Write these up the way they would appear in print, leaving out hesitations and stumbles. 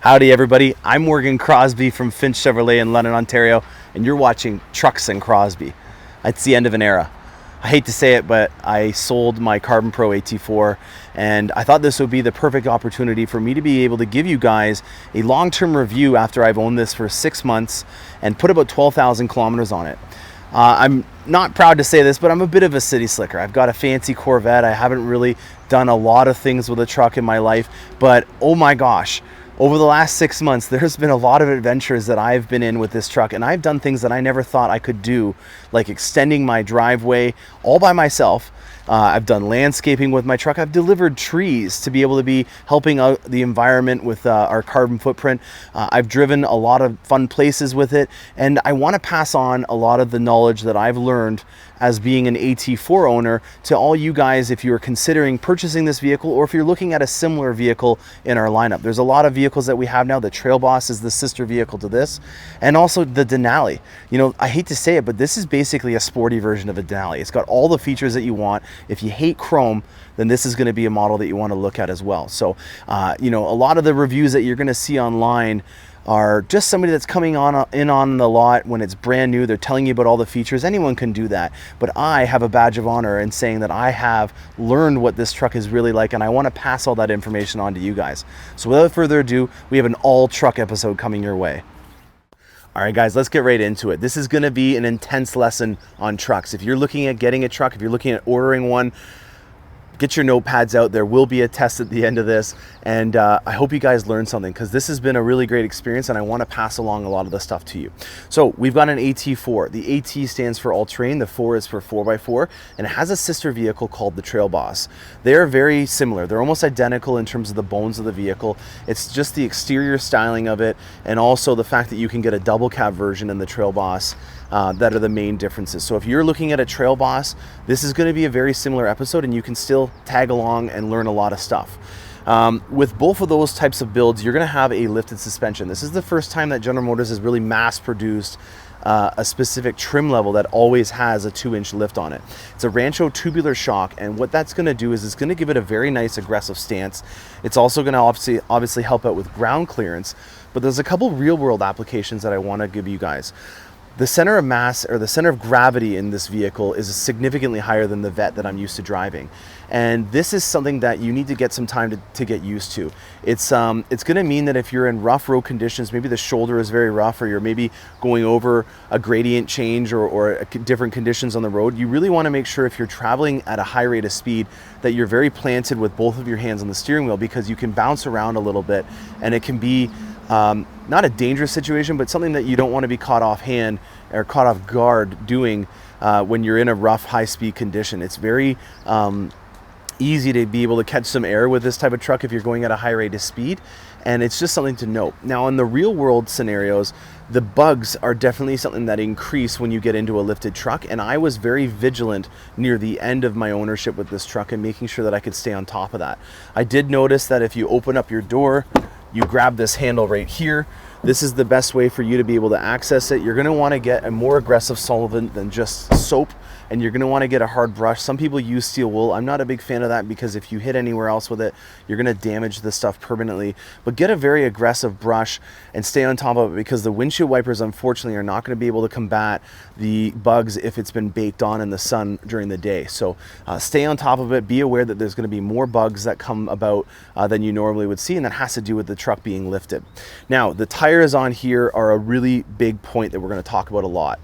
Howdy everybody, I'm Crosbie from Finch Chevrolet in London, Ontario, and you're watching Trucks and Crosbie. It's the end of an era. I hate to say it, but I sold my Carbon Pro AT4, and I thought this would be the perfect opportunity for me to be able to give you guys a long-term review after I've owned this for 6 months and put about 12,000 kilometers on it. I'm not proud to say this, but I'm a bit of a city slicker. I've got a fancy Corvette. I haven't really done a lot of things with a truck in my life, but oh my gosh, over the last 6 months, there's been a lot of adventures that I've been in with this truck, and I've done things that I never thought I could do, like extending my driveway all by myself. I've done landscaping with my truck. I've delivered trees to be able to be helping out the environment with our carbon footprint. I've driven a lot of fun places with it, and I want to pass on a lot of the knowledge that I've learned as being an AT4 owner to all you guys if you're considering purchasing this vehicle or if you're looking at a similar vehicle in our lineup. There's a lot of vehicles that we have now. The Trail Boss is the sister vehicle to this, and also the Denali. You know, I hate to say it, but this is basically a sporty version of a Denali. It's got all the features that you want. If you hate chrome, then this is going to be a model that you want to look at as well. So, you know, a lot of the reviews that you're going to see online are just somebody that's coming in on the lot when it's brand new. They're telling you about all the features. Anyone can do that, but I have a badge of honor in saying that I have learned what this truck is really like, and I want to pass all that information on to you guys. So without further ado, we have an all truck episode coming your way. All right, guys, let's get right into it. This is going to be an intense lesson on trucks. If you're looking at getting a truck, if you're looking at ordering one, get your notepads out. There will be a test at the end of this, and I hope you guys learned something, because this has been a really great experience and I want to pass along a lot of the stuff to you. So we've got an AT4. The AT stands for all-terrain, the 4 is for 4x4, and it has a sister vehicle called the Trail Boss. They're very similar. They're almost identical in terms of the bones of the vehicle. It's just the exterior styling of it, and also the fact that you can get a double cab version in the Trail Boss that are the main differences. So if you're looking at a Trail Boss, this is going to be a very similar episode, and you can still tag along and learn a lot of stuff. With both of those types of builds, you're going to have a lifted suspension. This is the first time that General Motors has really mass produced a specific trim level that always has a 2-inch lift on it. It's a Rancho tubular shock, and what that's going to do is it's going to give it a very nice aggressive stance. It's also going to obviously help out with ground clearance, but there's a couple real world applications that I want to give you guys. The center of mass, or the center of gravity in this vehicle, is significantly higher than the Vet that I'm used to driving. And this is something that you need to get some time to get used to. It's going to mean that if you're in rough road conditions, maybe the shoulder is very rough, or you're maybe going over a gradient change or different conditions on the road, you really want to make sure if you're traveling at a high rate of speed that you're very planted with both of your hands on the steering wheel, because you can bounce around a little bit, and it can be not a dangerous situation, but something that you don't want to be caught off hand or caught off guard doing when you're in a rough, high-speed condition. It's very easy to be able to catch some air with this type of truck if you're going at a high rate of speed, and it's just something to note. Now, in the real-world scenarios, the bugs are definitely something that increase when you get into a lifted truck, and I was very vigilant near the end of my ownership with this truck and making sure that I could stay on top of that. I did notice that if you open up your door, you grab this handle right here. This is the best way for you to be able to access it. You're going to want to get a more aggressive solvent than just soap, and you're going to want to get a hard brush. Some people use steel wool. I'm not a big fan of that, because if you hit anywhere else with it, you're going to damage the stuff permanently. But get a very aggressive brush and stay on top of it, because the windshield wipers, unfortunately, are not going to be able to combat the bugs if it's been baked on in the sun during the day. So stay on top of it. Be aware that there's going to be more bugs that come about than you normally would see, and that has to do with the truck being lifted. Now, the tires on here are a really big point that we're going to talk about a lot.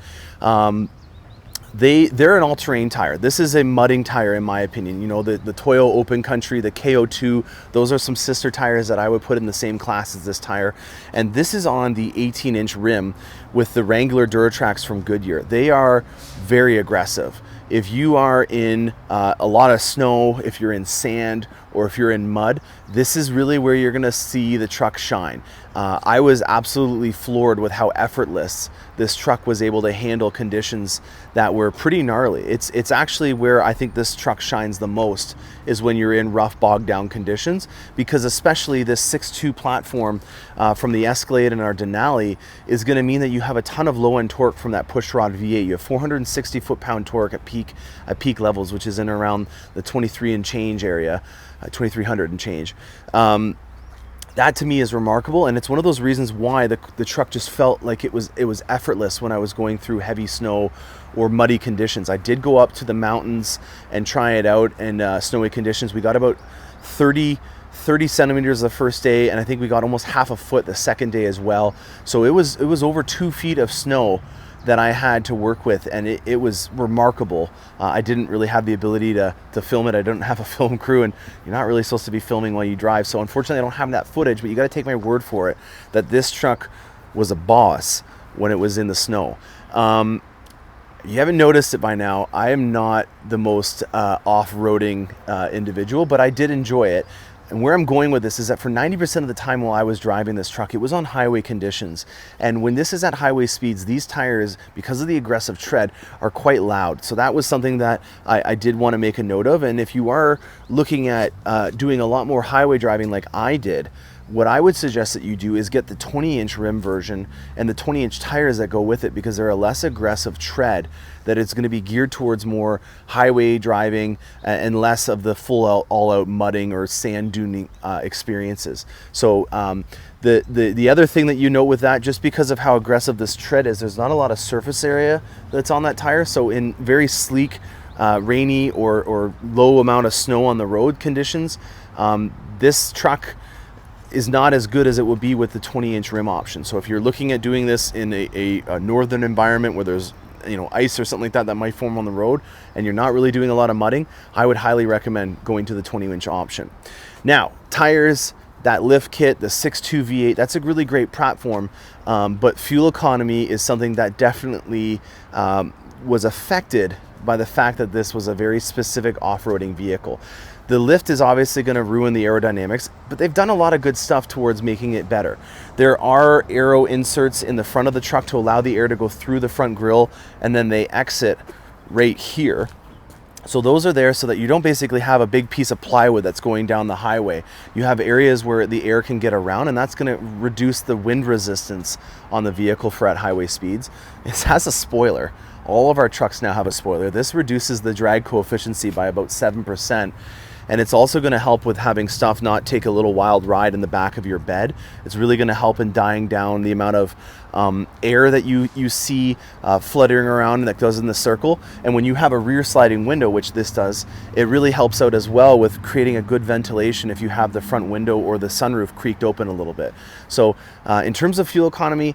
They're an all-terrain tire. This is a mudding tire, in my opinion. You know, the Toyo Open Country, the KO2, those are some sister tires that I would put in the same class as this tire. And this is on the 18-inch rim with the Wrangler Duratrax from Goodyear. They are very aggressive. If you are in a lot of snow, if you're in sand, or if you're in mud, this is really where you're gonna see the truck shine. I was absolutely floored with how effortless this truck was able to handle conditions that were pretty gnarly. It's actually where I think this truck shines the most, is when you're in rough, bogged down conditions, because especially this 6.2 platform from the Escalade and our Denali is gonna mean that you have a ton of low end torque from that pushrod V8. You have 460 foot-pound torque at peak levels, which is in around the 23 and change area, 2300 and change. That to me is remarkable, and it's one of those reasons why the truck just felt like it was effortless when I was going through heavy snow or muddy conditions. I did go up to the mountains and try it out in snowy conditions. We got about 30 centimeters the first day, and I think we got almost half a foot the second day as well. So it was over 2 feet of snow that I had to work with, and it was remarkable. I didn't really have the ability to film it. I don't have a film crew, and you're not really supposed to be filming while you drive. So unfortunately I don't have that footage, but you got to take my word for it that this truck was a boss when it was in the snow. You haven't noticed it by now. I am not the most off-roading individual, but I did enjoy it. And where I'm going with this is that for 90% of the time while I was driving this truck, it was on highway conditions. And when this is at highway speeds, these tires, because of the aggressive tread, are quite loud. So that was something that I did want to make a note of. And if you are looking at doing a lot more highway driving like I did, what I would suggest that you do is get the 20-inch rim version and the 20-inch tires that go with it, because they're a less aggressive tread, that it's going to be geared towards more highway driving and less of the all-out mudding or sand duning experiences. So the other thing that you note with that, just because of how aggressive this tread is, there's not a lot of surface area that's on that tire. So in very sleek, rainy or low amount of snow on the road conditions, this truck is not as good as it would be with the 20-inch rim option. So if you're looking at doing this in a northern environment where there's ice or something like that might form on the road, and you're not really doing a lot of mudding, I would highly recommend going to the 20-inch option. Now, tires, that lift kit, the 6.2 V8, that's a really great platform, but fuel economy is something that definitely was affected by the fact that this was a very specific off-roading vehicle. The lift is obviously going to ruin the aerodynamics, but they've done a lot of good stuff towards making it better. There are aero inserts in the front of the truck to allow the air to go through the front grille, and then they exit right here. So those are there so that you don't basically have a big piece of plywood that's going down the highway. You have areas where the air can get around, and that's going to reduce the wind resistance on the vehicle for at highway speeds. It has a spoiler. All of our trucks now have a spoiler. This reduces the drag coefficient by about 7%. And it's also going to help with having stuff not take a little wild ride in the back of your bed. It's really going to help in dying down the amount of air that you see fluttering around that goes in the circle. And when you have a rear sliding window, which this does, it really helps out as well with creating a good ventilation if you have the front window or the sunroof creaked open a little bit. So in terms of fuel economy,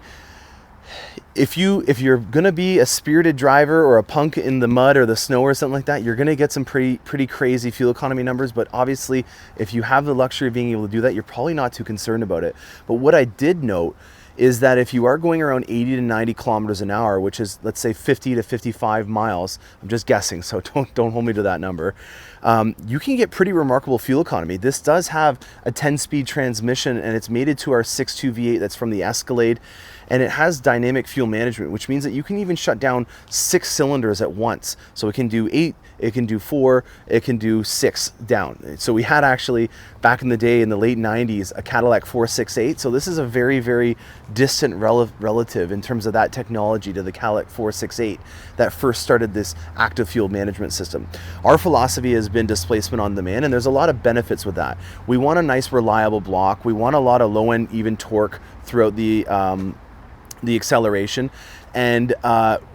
if you're going to be a spirited driver or a punk in the mud or the snow or something like that, you're going to get some pretty crazy fuel economy numbers. But obviously, if you have the luxury of being able to do that, you're probably not too concerned about it. But what I did note is that if you are going around 80 to 90 kilometers an hour, which is, let's say, 50 to 55 miles, I'm just guessing, so don't hold me to that number, you can get pretty remarkable fuel economy. This does have a 10-speed transmission, and it's mated to our 6.2 V8 that's from the Escalade, and it has dynamic fuel management, which means that you can even shut down 6 cylinders at once. So it can do 8, it can do 4, it can do 6 down. So we had actually, back in the day in the late 90s, a Cadillac 468. So this is a very, very distant relative in terms of that technology to the Cadillac 468 that first started this active fuel management system. Our philosophy has been displacement on demand, and there's a lot of benefits with that. We want a nice reliable block. We want a lot of low-end even torque throughout the acceleration, and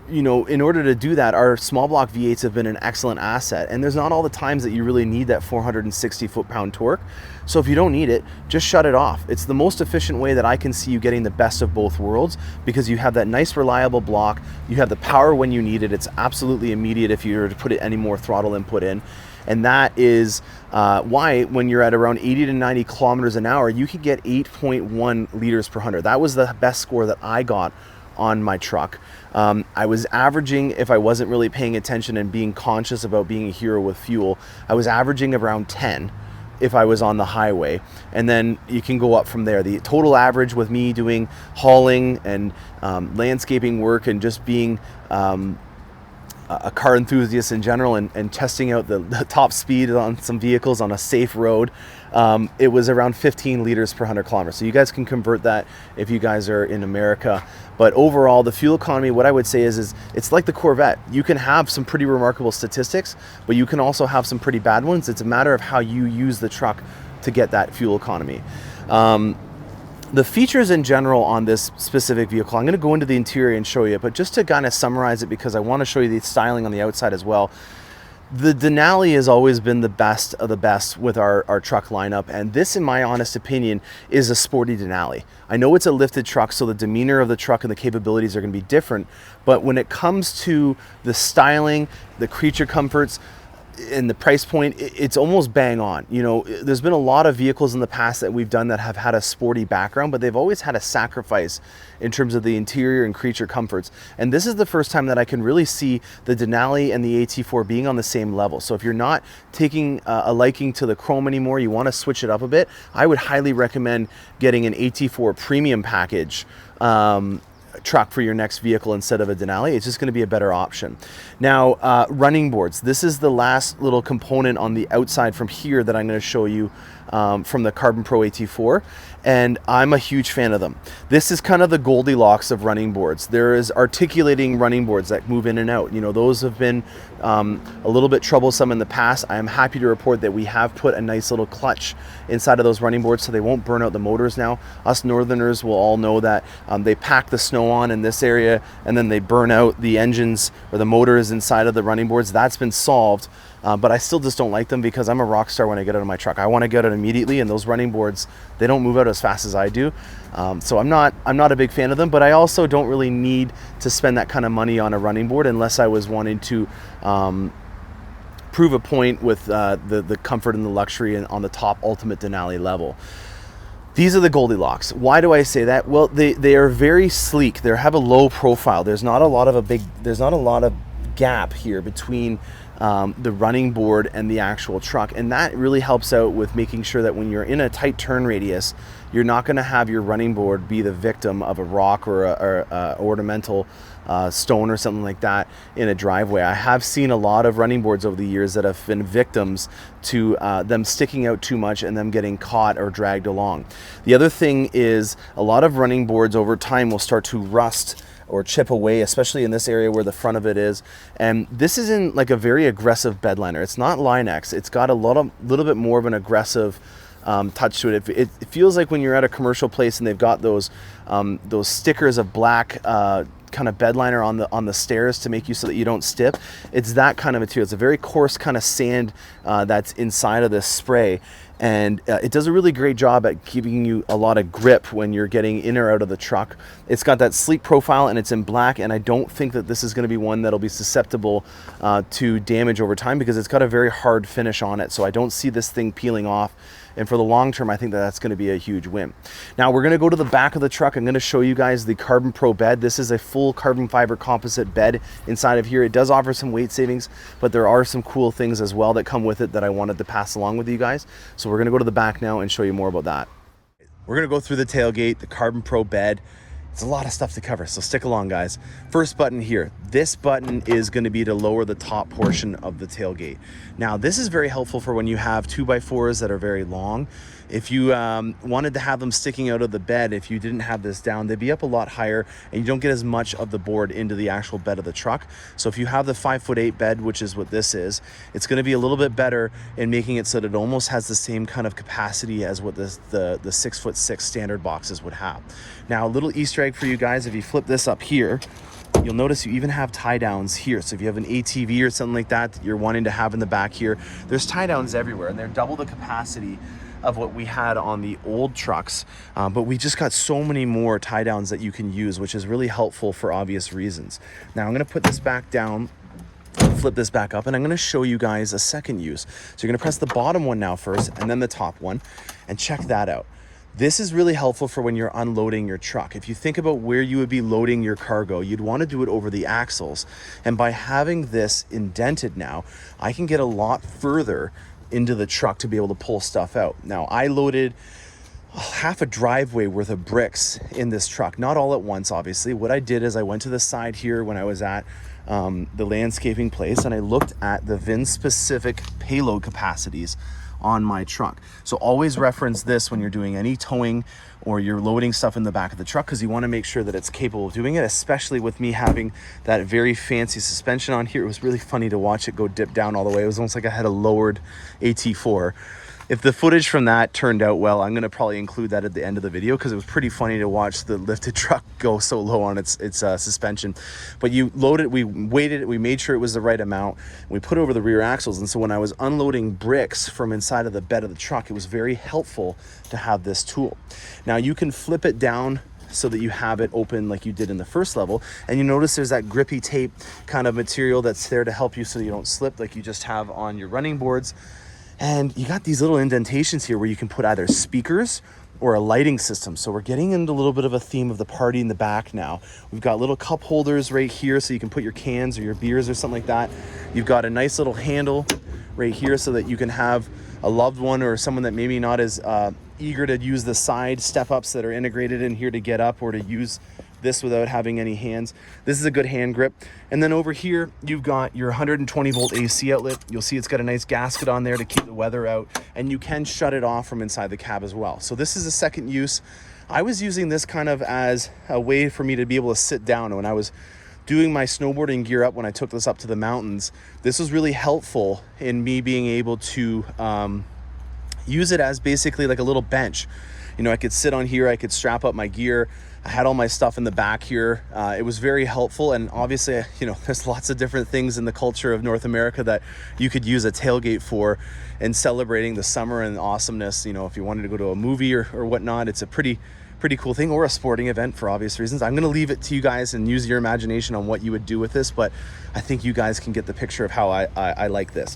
in order to do that, our small block V8s have been an excellent asset, and there's not all the times that you really need that 460 foot-pound torque. So if you don't need it, just shut it off. It's the most efficient way that I can see you getting the best of both worlds, because you have that nice reliable block, you have the power when you need it, it's absolutely immediate if you were to put any more throttle input in. And that is why when you're at around 80 to 90 kilometers an hour, you can get 8.1 liters per 100. That was the best score that I got on my truck. I was averaging, if I wasn't really paying attention and being conscious about being a hero with fuel, I was averaging around 10 if I was on the highway. And then you can go up from there. The total average with me doing hauling and landscaping work and just being a car enthusiast in general and testing out the top speed on some vehicles on a safe road, it was around 15 liters per 100 kilometers. So you guys can convert that if you guys are in America. But overall, the fuel economy, what I would say is it's like the Corvette. You can have some pretty remarkable statistics, but you can also have some pretty bad ones. It's a matter of how you use the truck to get that fuel economy. The features in general on this specific vehicle, I'm going to go into the interior and show you, but just to kind of summarize it, because I want to show you the styling on the outside as well. The Denali has always been the best of the best with our truck lineup, and this, in my honest opinion, is a sporty Denali. I know it's a lifted truck, so the demeanor of the truck and the capabilities are going to be different, but when it comes to the styling, the creature comforts, and the price point, it's almost bang on. You know, there's been a lot of vehicles in the past that we've done that have had a sporty background, but they've always had a sacrifice in terms of the interior and creature comforts. And this is the first time that I can really see the Denali and the AT4 being on the same level. So if you're not taking a liking to the chrome anymore, you want to switch it up a bit, I would highly recommend getting an AT4 premium package truck for your next vehicle instead of a Denali. It's just going to be a better option. Now, running boards. This is the last little component on the outside from here that I'm going to show you from the Carbon Pro AT4, and I'm a huge fan of them. This is kind of the Goldilocks of running boards. There is articulating running boards that move in and out. You know, those have been a little bit troublesome in the past. I am happy to report that we have put a nice little clutch inside of those running boards so they won't burn out the motors now. Us northerners will all know that they pack the snow on in this area and then they burn out the engines or the motors inside of the running boards. That's been solved. But I still just don't like them because I'm a rock star when I get out of my truck. I want to get out immediately, and those running boards, they don't move out as fast as I do. So I'm not a big fan of them, but I also don't really need to spend that kind of money on a running board unless I was wanting to prove a point with the comfort and the luxury on the top ultimate Denali level. These are the Goldilocks. Why do I say that? Well, they are very sleek. They have a low profile. There's not a lot of gap here between the running board and the actual truck, and that really helps out with making sure that when you're in a tight turn radius, you're not going to have your running board be the victim of a rock or a ornamental stone or something like that in a driveway. I have seen a lot of running boards over the years that have been victims to them sticking out too much and them getting caught or dragged along. The other thing is a lot of running boards over time will start to rust or chip away, especially in this area where the front of it is. And this isn't like a very aggressive bed liner. It's not Line-X. It's got a little bit more of an aggressive touch to it. It feels like when you're at a commercial place and they've got those stickers of black kind of bed liner on the stairs to make you so that you don't stip. It's that kind of material. It's a very coarse kind of sand that's inside of this spray. And it does a really great job at giving you a lot of grip when you're getting in or out of the truck. It's got that sleek profile and it's in black, and I don't think that this is going to be one that'll be susceptible to damage over time because it's got a very hard finish on it. So I don't see this thing peeling off. And for the long term, I think that that's going to be a huge win. Now we're going to go to the back of the truck. I'm going to show you guys the Carbon Pro bed. This is a full carbon fiber composite bed inside of here. It does offer some weight savings, but there are some cool things as well that come with it that I wanted to pass along with you guys. So we're going to go to the back now and show you more about that. We're going to go through the tailgate, the Carbon Pro bed. It's a lot of stuff to cover, so stick along, guys. First button here. This button is going to be to lower the top portion of the tailgate. Now, this is very helpful for when you have 2x4s that are very long. If you wanted to have them sticking out of the bed, if you didn't have this down, they'd be up a lot higher and you don't get as much of the board into the actual bed of the truck. So if you have the 5'8" bed, which is what this is, it's going to be a little bit better in making it so that it almost has the same kind of capacity as what the 6'6" standard boxes would have. Now, a little Easter egg for you guys, if you flip this up here, you'll notice you even have tie downs here. So if you have an ATV or something like that you're wanting to have in the back here, there's tie downs everywhere, and they're double the capacity of what we had on the old trucks, but we just got so many more tie downs that you can use, which is really helpful for obvious reasons. Now I'm going to put this back down, flip this back up, and I'm going to show you guys a second use. So you're going to press the bottom one now first and then the top one, and check that out. This is really helpful for when you're unloading your truck. If you think about where you would be loading your cargo, you'd want to do it over the axles. And by having this indented now, I can get a lot further into the truck to be able to pull stuff out. Now, I loaded half a driveway worth of bricks in this truck, not all at once, obviously. What I did is I went to the side here when I was at the landscaping place, and I looked at the VIN specific payload capacities on my truck. So always reference this when you're doing any towing or you're loading stuff in the back of the truck, because you want to make sure that it's capable of doing it, especially with me having that very fancy suspension on here. It was really funny to watch it go dip down all the way. It was almost like I had a lowered AT4. If the footage from that turned out well, I'm gonna probably include that at the end of the video because it was pretty funny to watch the lifted truck go so low on its suspension. But you load it, we weighted it, we made sure it was the right amount, and we put over the rear axles. And so when I was unloading bricks from inside of the bed of the truck, it was very helpful to have this tool. Now you can flip it down so that you have it open like you did in the first level, and you notice there's that grippy tape kind of material that's there to help you so you don't slip like you just have on your running boards. And you got these little indentations here where you can put either speakers or a lighting system. So we're getting into a little bit of a theme of the party in the back now. We've got little cup holders right here so you can put your cans or your beers or something like that. You've got a nice little handle right here so that you can have a loved one or someone that maybe not as eager to use the side step ups that are integrated in here to get up, or to use this without having any hands. This is a good hand grip. And then over here, you've got your 120 volt AC outlet. You'll see it's got a nice gasket on there to keep the weather out, and you can shut it off from inside the cab as well. So this is a second use. I was using this kind of as a way for me to be able to sit down. When I was doing my snowboarding gear up, when I took this up to the mountains, this was really helpful in me being able to use it as basically like a little bench. You know, I could sit on here, I could strap up my gear. I had all my stuff in the back here. It was very helpful. And obviously, you know, there's lots of different things in the culture of North America that you could use a tailgate for, and celebrating the summer and awesomeness. You know, if you wanted to go to a movie or whatnot, it's a pretty cool thing, or a sporting event for obvious reasons. I'm gonna leave it to you guys and use your imagination on what you would do with this, but I think you guys can get the picture of how I like this.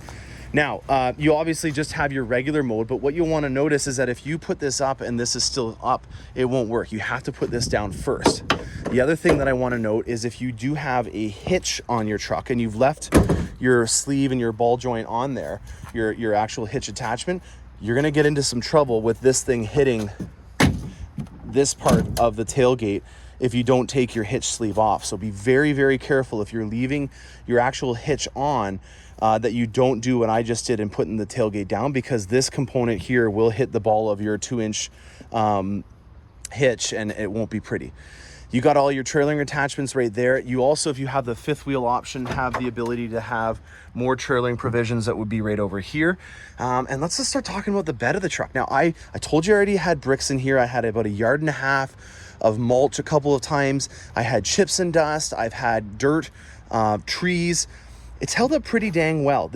Now, you obviously just have your regular mode, but what you'll want to notice is that if you put this up and this is still up, it won't work. You have to put this down first. The other thing that I want to note is if you do have a hitch on your truck and you've left your sleeve and your ball joint on there, your actual hitch attachment, you're going to get into some trouble with this thing hitting this part of the tailgate if you don't take your hitch sleeve off. So be very, very careful if you're leaving your actual hitch on, that you don't do what I just did and putting the tailgate down, because this component here will hit the ball of your 2-inch hitch and it won't be pretty. You got all your trailering attachments right there. You also, if you have the fifth wheel option, have the ability to have more trailering provisions that would be right over here. And let's just start talking about the bed of the truck. Now, I told you I already had bricks in here. I had about 1.5 yards of mulch a couple of times. I had chips and dust. I've had dirt, trees. It's held up pretty dang well.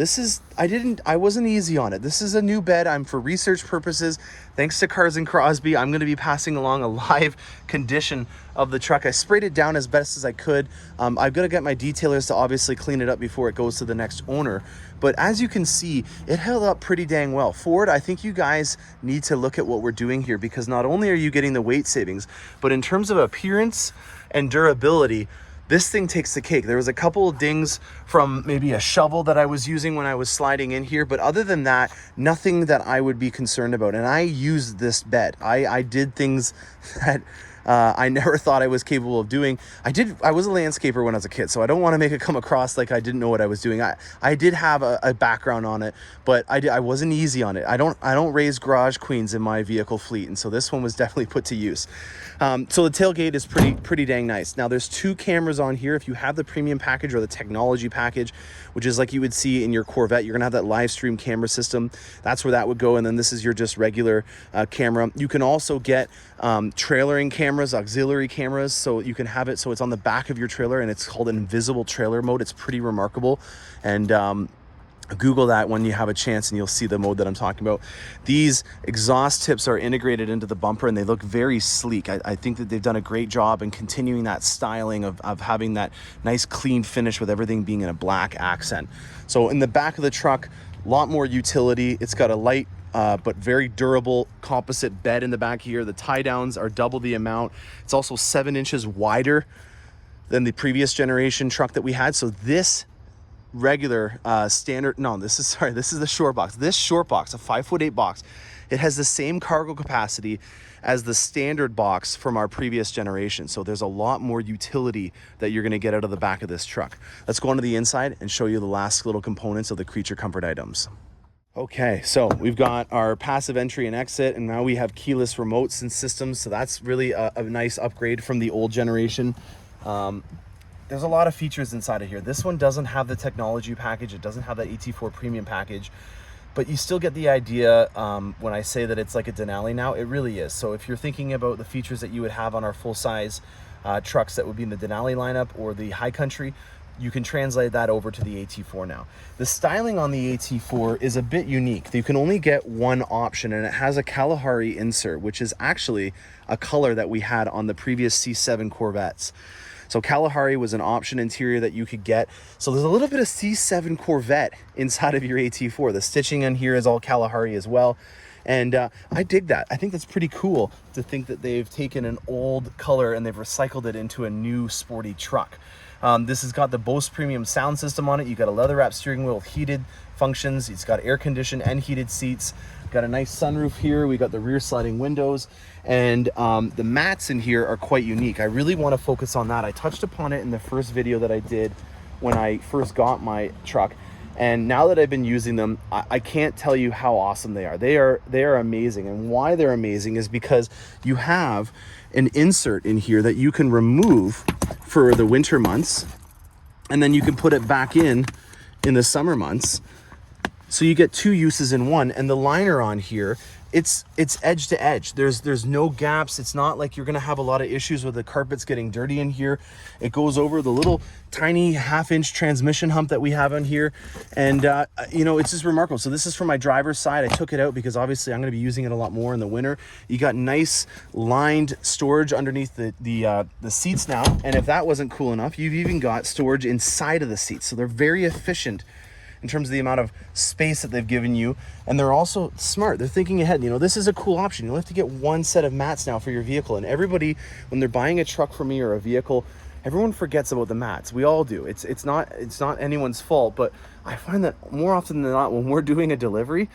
I wasn't easy on it. This is a new bed. I'm for research purposes. Thanks to Cars and Crosby, I'm gonna be passing along a live condition of the truck. I sprayed it down as best as I could. I've got to get my detailers to obviously clean it up before it goes to the next owner. But as you can see, it held up pretty dang well. Ford, I think you guys need to look at what we're doing here, because not only are you getting the weight savings, but in terms of appearance and durability, this thing takes the cake. There was a couple of dings from maybe a shovel that I was using when I was sliding in here, but other than that, nothing that I would be concerned about. And I used this bed. I did things that I never thought I was capable of doing. I was a landscaper when I was a kid, so I don't want to make it come across like I didn't know what I was doing. I did have a background on it, but I wasn't easy on it. I don't raise garage queens in my vehicle fleet, and so this one was definitely put to use. So the tailgate is pretty dang nice. Now there's 2 cameras on here. If you have the premium package or the technology package, which is like you would see in your Corvette, you're gonna have that live stream camera system. That's where that would go. And then this is your just regular camera. You can also get trailering cameras, auxiliary cameras, so you can have it so it's on the back of your trailer, and it's called invisible trailer mode. It's pretty remarkable. And Google that when you have a chance and you'll see the mode that I'm talking about. These exhaust tips are integrated into the bumper and they look very sleek. I think that they've done a great job in continuing that styling of having that nice clean finish with everything being in a black accent. So in the back of the truck, a lot more utility. It's got a light but very durable composite bed in the back here. The tie downs are double the amount. It's also 7 inches wider than the previous generation truck that we had. So this regular standard, this is the short box. This short box, a 5'8" box, it has the same cargo capacity as the standard box from our previous generation. So there's a lot more utility that you're gonna get out of the back of this truck. Let's go onto the inside and show you the last little components of the creature comfort items. Okay, so we've got our passive entry and exit, and now we have keyless remotes and systems. So that's really a nice upgrade from the old generation. There's a lot of features inside of here. This one doesn't have the technology package. It doesn't have that AT4 premium package. but you still get the idea when I say that it's like a Denali now. It really is. So if you're thinking about the features that you would have on our full-size trucks that would be in the Denali lineup or the High Country, you can translate that over to the AT4 now. The styling on the AT4 is a bit unique. You can only get one option, and it has a Kalahari insert, which is actually a color that we had on the previous C7 Corvettes. So Kalahari was an option interior that you could get. So there's a little bit of C7 Corvette inside of your AT4. The stitching in here is all Kalahari as well. And I dig that. I think that's pretty cool to think that they've taken an old color and they've recycled it into a new sporty truck. This has got the Bose premium sound system on it. You got a leather wrapped steering wheel with heated functions. It's got air conditioned and heated seats. Got a nice sunroof here. We got the rear sliding windows, and the mats in here are quite unique. I really want to focus on that. I touched upon it in the first video that I did when I first got my truck, and now that I've been using them, I can't tell you how awesome they are. They are amazing, and why they're amazing is because you have an insert in here that you can remove for the winter months, and then you can put it back in the summer months. So you get two uses in one. And the liner on here, it's edge to edge. There's no gaps. It's not like you're gonna have a lot of issues with the carpets getting dirty in here. It goes over the little tiny half-inch transmission hump that we have on here, and you know, it's just remarkable. So this is from my driver's side. I took it out because obviously I'm gonna be using it a lot more in the winter. You got nice lined storage underneath the seats now, and if that wasn't cool enough, you've even got storage inside of the seats. So they're very efficient in terms of the amount of space that they've given you, and they're also smart. They're thinking ahead. You know, this is a cool option. You'll have to get one set of mats now for your vehicle, and everybody, when they're buying a truck from me or a vehicle, everyone forgets about the mats. We all do. It's not anyone's fault, but I find that more often than not, when we're doing a delivery,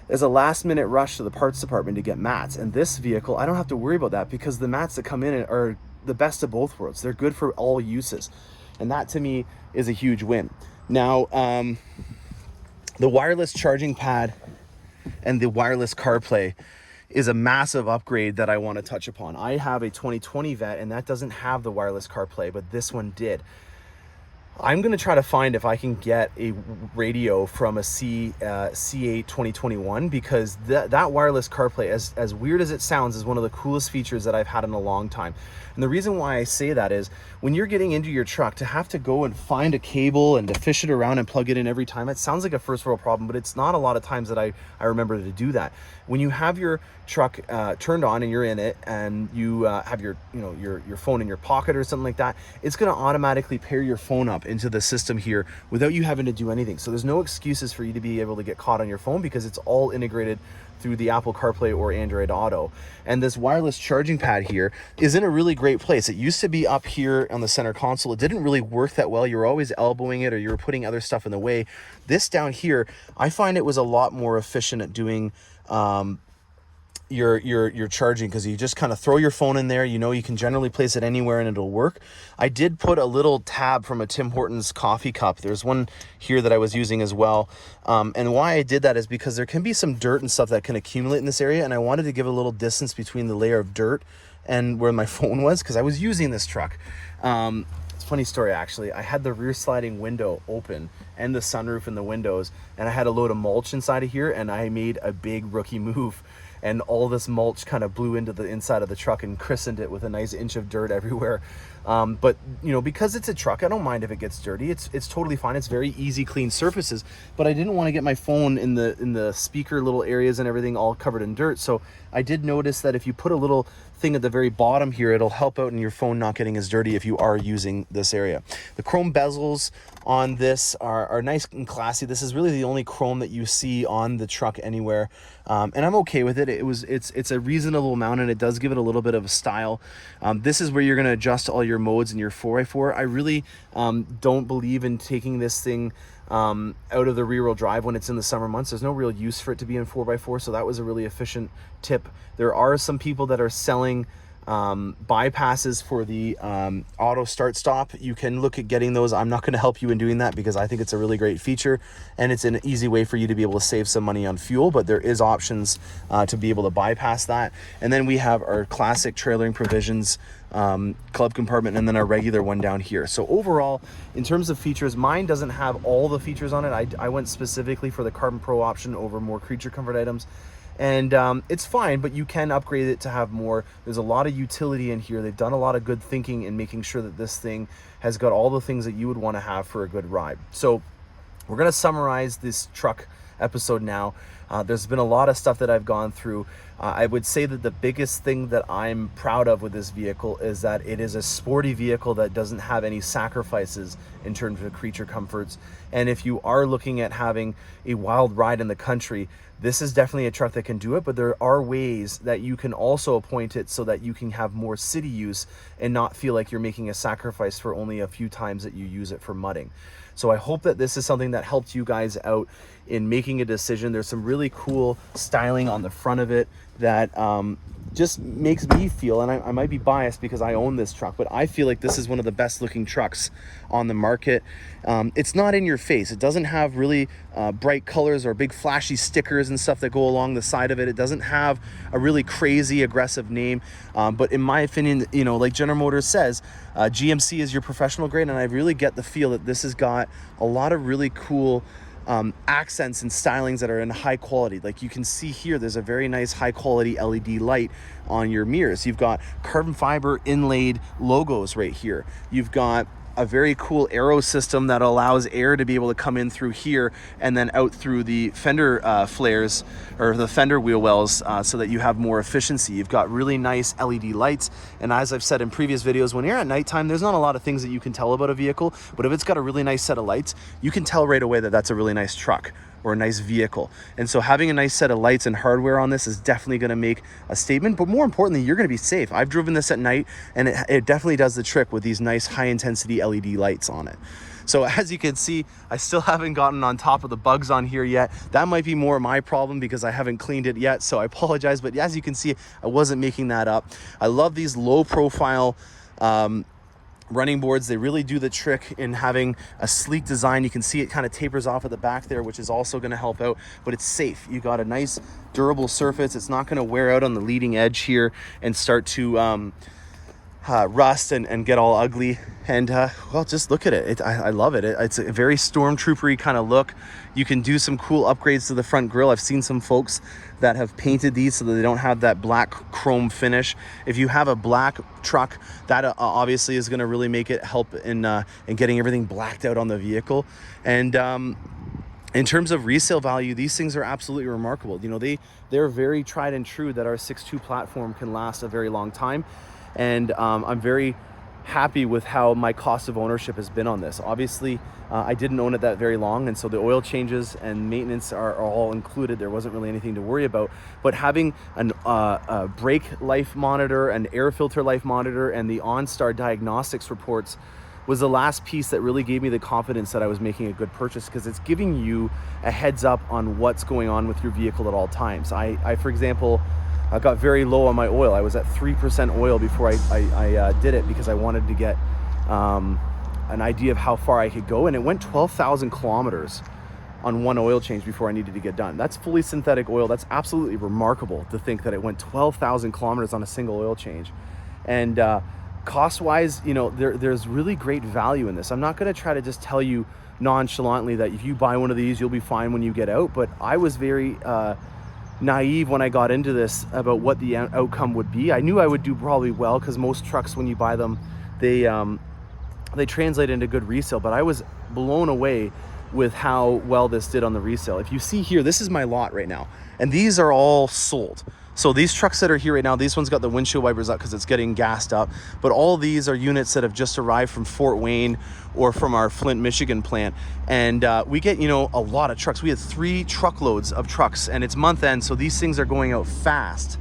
there's a last minute rush to the parts department to get mats. And this vehicle, I don't have to worry about that because the mats that come in are the best of both worlds. They're good for all uses, and that to me is a huge win. Now, the wireless charging pad and the wireless CarPlay is a massive upgrade that I want to touch upon. I have a 2020 Vet, and that doesn't have the wireless CarPlay, but this one did. I'm going to try to find if I can get a radio from a C8 2021, because that wireless CarPlay, as weird as it sounds, is one of the coolest features that I've had in a long time. And the reason why I say that is when you're getting into your truck, to have to go and find a cable and to fish it around and plug it in every time, it sounds like a first world problem, but it's not a lot of times that I remember to do that. When you have your truck turned on and you're in it, and you have your phone in your pocket or something like that, it's going to automatically pair your phone up into the system here without you having to do anything. So there's no excuses for you to be able to get caught on your phone, because it's all integrated through the Apple CarPlay or Android Auto. And this wireless charging pad here is in a really great place. It used to be up here on the center console. It didn't really work that well. You were always elbowing it, or you were putting other stuff in the way. This down here, I find it was a lot more efficient at doing your charging, because you just kind of throw your phone in there. You know, you can generally place it anywhere and it'll work. I did put a little tab from a Tim Hortons coffee cup. There's one here that I was using as well, and why I did that is because there can be some dirt and stuff that can accumulate in this area, and I wanted to give a little distance between the layer of dirt and where my phone was, because I was using this truck. It's a funny story, actually. I had the rear sliding window open and the sunroof and the windows, and I had a load of mulch inside of here, and I made a big rookie move, and all this mulch kind of blew into the inside of the truck and christened it with a nice inch of dirt everywhere. But you know, because it's a truck, I don't mind if it gets dirty. It's totally fine. It's very easy, clean surfaces. But I didn't want to get my phone in the speaker little areas and everything all covered in dirt. So I did notice that if you put a little thing at the very bottom here, it'll help out in your phone not getting as dirty if you are using this area. The chrome bezels on this are nice and classy. This is really the only chrome that you see on the truck anywhere, and I'm okay with it. It's a reasonable amount, and it does give it a little bit of a style. This is where you're going to adjust all your modes in your 4x4. I really don't believe in taking this thing out of the rear-wheel drive when it's in the summer months. There's no real use for it to be in 4x4, so that was a really efficient tip. There are some people that are selling bypasses for the auto start stop. You can look at getting those. I'm not going to help you in doing that because I think it's a really great feature and it's an easy way for you to be able to save some money on fuel, but there is options to be able to bypass that. And then we have our classic trailering provisions club compartment, and then our regular one down here. So overall, in terms of features, mine doesn't have all the features on it. I went specifically for the Carbon Pro option over more creature comfort items. And it's fine, but you can upgrade it to have more. There's a lot of utility in here. They've done a lot of good thinking in making sure that this thing has got all the things that you would want to have for a good ride. So we're going to summarize this truck episode now. There's been a lot of stuff that I've gone through. I would say that the biggest thing that I'm proud of with this vehicle is that it is a sporty vehicle that doesn't have any sacrifices in terms of creature comforts. And if you are looking at having a wild ride in the country, this is definitely a truck that can do it, but there are ways that you can also appoint it so that you can have more city use and not feel like you're making a sacrifice for only a few times that you use it for mudding. So I hope that this is something that helped you guys out in making a decision. There's some really cool styling on the front of it that just makes me feel, and I might be biased because I own this truck, but I feel like this is one of the best looking trucks on the market. It's not in your face. It doesn't have really bright colors or big flashy stickers and stuff that go along the side of it. It doesn't have a really crazy aggressive name, but in my opinion, you know, like General Motors says, GMC is your professional grade, and I really get the feel that this has got a lot of really cool accents and stylings that are in high quality. Like you can see here, there's a very nice high quality LED light on your mirrors. You've got carbon fiber inlaid logos right here. You've got a very cool aero system that allows air to be able to come in through here and then out through the fender flares or the fender wheel wells so that you have more efficiency. You've got really nice LED lights, and as I've said in previous videos, when you're at nighttime, there's not a lot of things that you can tell about a vehicle, but if it's got a really nice set of lights, you can tell right away that that's a really nice truck or a nice vehicle. And so having a nice set of lights and hardware on this is definitely going to make a statement, but more importantly, you're going to be safe. I've driven this at night and it definitely does the trick with these nice high intensity LED lights on it. So as you can see, I still haven't gotten on top of the bugs on here yet. That might be more my problem because I haven't cleaned it yet, so I apologize, but as you can see, I wasn't making that up. I love these low profile running boards. They really do the trick in having a sleek design. You can see it kind of tapers off at the back there, which is also going to help out, but it's safe. You got a nice durable surface. It's not going to wear out on the leading edge here and start to rust and get all ugly. And well, just look at it. I love it. It's a very stormtroopery kind of look. You can do some cool upgrades to the front grille. I've seen some folks that have painted these so that they don't have that black chrome finish. If you have a black truck, that obviously is going to really make it help in getting everything blacked out on the vehicle. And in terms of resale value, these things are absolutely remarkable. You know, they're very tried and true that our 6.2 platform can last a very long time. And I'm very happy with how my cost of ownership has been on this. Obviously, I didn't own it that very long, and so the oil changes and maintenance are all included. There wasn't really anything to worry about. But having a brake life monitor, an air filter life monitor, and the OnStar diagnostics reports was the last piece that really gave me the confidence that I was making a good purchase, because it's giving you a heads up on what's going on with your vehicle at all times. I for example, I got very low on my oil. I was at 3% oil before I did it because I wanted to get an idea of how far I could go, and it went 12,000 kilometers on one oil change before I needed to get done. That's fully synthetic oil. That's absolutely remarkable to think that it went 12,000 kilometers on a single oil change. And cost-wise, you know, there's really great value in this. I'm not going to try to just tell you nonchalantly that if you buy one of these, you'll be fine when you get out, but I was very naive when I got into this about what the outcome would be. I knew I would do probably well because most trucks, when you buy them, they translate into good resale, but I was blown away with how well this did on the resale. If you see here, this is my lot right now, and these are all sold. So these trucks that are here right now, these ones got the windshield wipers up because it's getting gassed up, but all these are units that have just arrived from Fort Wayne or from our Flint, Michigan plant. And we get, you know, a lot of trucks. We had 3 truckloads of trucks, and it's month end, so these things are going out fast.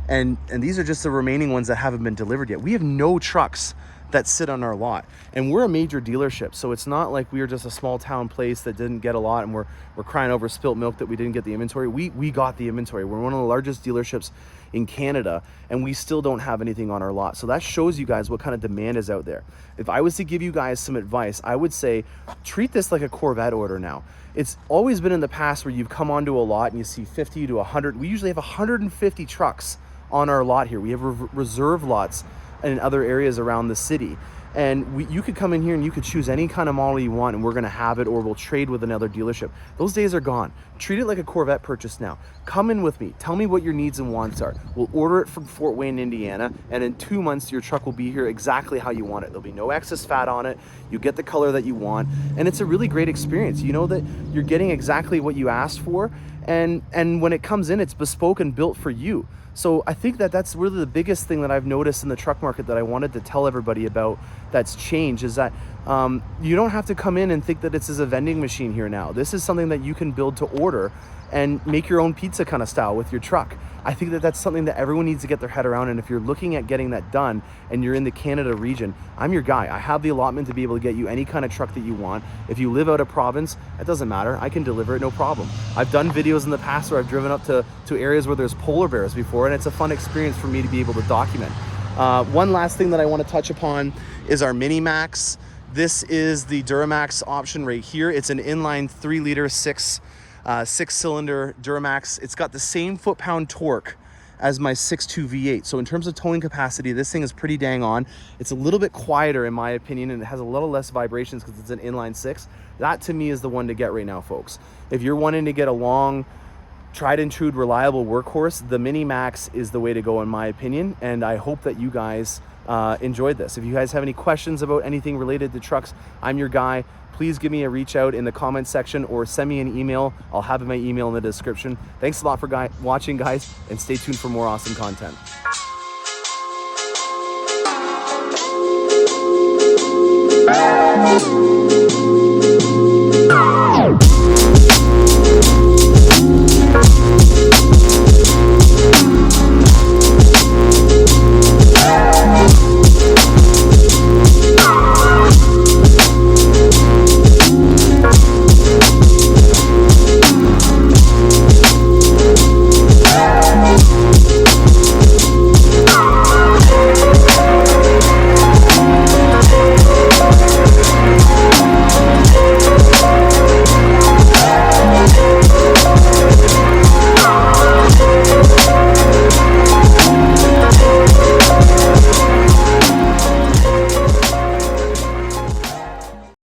And these are just the remaining ones that haven't been delivered yet. We have no trucks that sit on our lot, and we're a major dealership, so it's not like we are just a small town place that didn't get a lot and we're crying over spilt milk that we didn't get the inventory. We got the inventory. We're one of the largest dealerships in Canada, and we still don't have anything on our lot. So that shows you guys what kind of demand is out there. If I was to give you guys some advice, I would say treat this like a Corvette order now. It's always been in the past where you've come onto a lot and you see 50 to 100. We usually have 150 trucks on our lot here. We have reserve lots in other areas around the city. And you could come in here and you could choose any kind of model you want, and we're gonna have it, or we'll trade with another dealership. Those days are gone. Treat it like a Corvette purchase now. Come in with me. Tell me what your needs and wants are. We'll order it from Fort Wayne, Indiana, and in 2 months, your truck will be here exactly how you want it. There'll be no excess fat on it. You get the color that you want, and it's a really great experience. You know that you're getting exactly what you asked for, and when it comes in, it's bespoke and built for you. So I think that that's really the biggest thing that I've noticed in the truck market that I wanted to tell everybody about that's changed, is that you don't have to come in and think that this is a vending machine here now. This is something that you can build to order and make your own pizza kind of style with your truck. I think that that's something that everyone needs to get their head around. And if you're looking at getting that done and you're in the Canada region, I'm your guy. I have the allotment to be able to get you any kind of truck that you want. If you live out of province, it doesn't matter. I can deliver it, no problem. I've done videos in the past where I've driven up to areas where there's polar bears before, and it's a fun experience for me to be able to document. One last thing that I want to touch upon is our Mini Max. This is the Duramax option right here. It's an inline 3-liter, 6-cylinder Duramax. It's got the same foot-pound torque as my 6.2 V8. So in terms of towing capacity, this thing is pretty dang on. It's a little bit quieter in my opinion, and it has a little less vibrations because it's an inline 6. That to me is the one to get right now, folks. If you're wanting to get a long, tried and true, reliable workhorse, the Mini Max is the way to go in my opinion, and I hope that you guys enjoyed this. If you guys have any questions about anything related to trucks, I'm your guy. Please give me a reach out in the comments section or send me an email. I'll have my email in the description. Thanks a lot for watching, guys, and stay tuned for more awesome content.